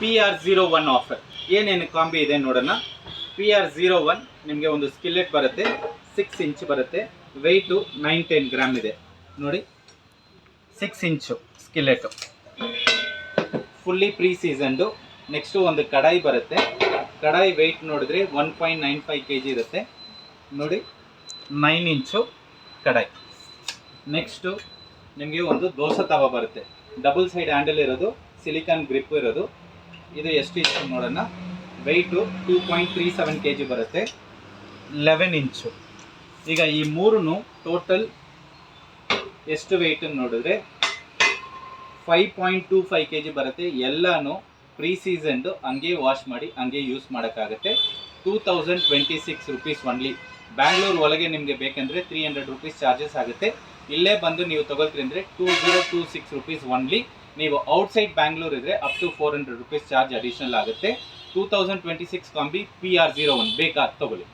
PR01 offer ಏನೇನು ಕಾಂಬಿ ಇದೆ ನೋಡೋಣ. PR01 ನಿಮಗೆ ಒಂದು ಸ್ಕಿಲೆಟ್ ಬರುತ್ತೆ, 6 ಇಂಚ್ ಬರುತ್ತೆ, ವೆಯ್ಟು 9-10 ಗ್ರಾಮ್ ಇದೆ ನೋಡಿ. 6 ಇಂಚು ಸ್ಕಿಲೆಟು, ಫುಲ್ಲಿ ಪ್ರೀ ಸೀಸನ್ಡು. ನೆಕ್ಸ್ಟು ಒಂದು ಕಡಾಯಿ ಬರುತ್ತೆ, ಕಡಾಯಿ ವೆಯ್ಟ್ ನೋಡಿದ್ರೆ 1.95 kg ಇರುತ್ತೆ ನೋಡಿ. 9 ಇಂಚು ಕಡಾಯಿ. ನೆಕ್ಸ್ಟು ನಿಮಗೆ ಒಂದು ದೋಸೆ ತವ ಬರುತ್ತೆ, ಡಬಲ್ ಸೈಡ್ ಹ್ಯಾಂಡಲ್ ಇರೋದು, ಸಿಲಿಕಾನ್ ಗ್ರಿಪ್ ಇರೋದು. ಇದು ಎಷ್ಟು ಇಂಚು ನೋಡೋಣ. ವೆಯ್ಟು 2.37 kg ಬರುತ್ತೆ, 11 ಇಂಚು. ಈಗ ಈ ಮೂರೂ ಟೋಟಲ್ ಎಷ್ಟು ವೆಯ್ಟ್ ನೋಡಿದ್ರೆ 5.25 kg ಬರುತ್ತೆ. ಎಲ್ಲನೂ ಪ್ರೀ ಸೀಸನ್ಡು, ಹಂಗೆ ವಾಶ್ ಮಾಡಿ ಹಂಗೆ ಯೂಸ್ ಮಾಡೋಕ್ಕಾಗುತ್ತೆ. 2026 ರುಪೀಸ್ ಒನ್ಲಿ. ಬ್ಯಾಂಗ್ಳೂರು ಒಳಗೆ ನಿಮಗೆ ಬೇಕಂದರೆ 300 ರುಪೀಸ್ ಚಾರ್ಜಸ್ ಆಗುತ್ತೆ. ಇಲ್ಲೇ ಬಂದು ನೀವು ತೊಗೊಳ್ತೀರಿ ಅಂದರೆ 2026 ರುಪೀಸ್ ಒನ್ಲಿ. ನೀವು ಔಟ್ಸೈಡ್ ಬ್ಯಾಂಗ್ಳೂರ್ ಇದ್ದರೆ up to 400 rupees charge additional ಆಗುತ್ತೆ. 2026 ಕಾಂಬಿ PR01 ಬೇಕಾದ ತೊಗೊಳ್ಳಿ.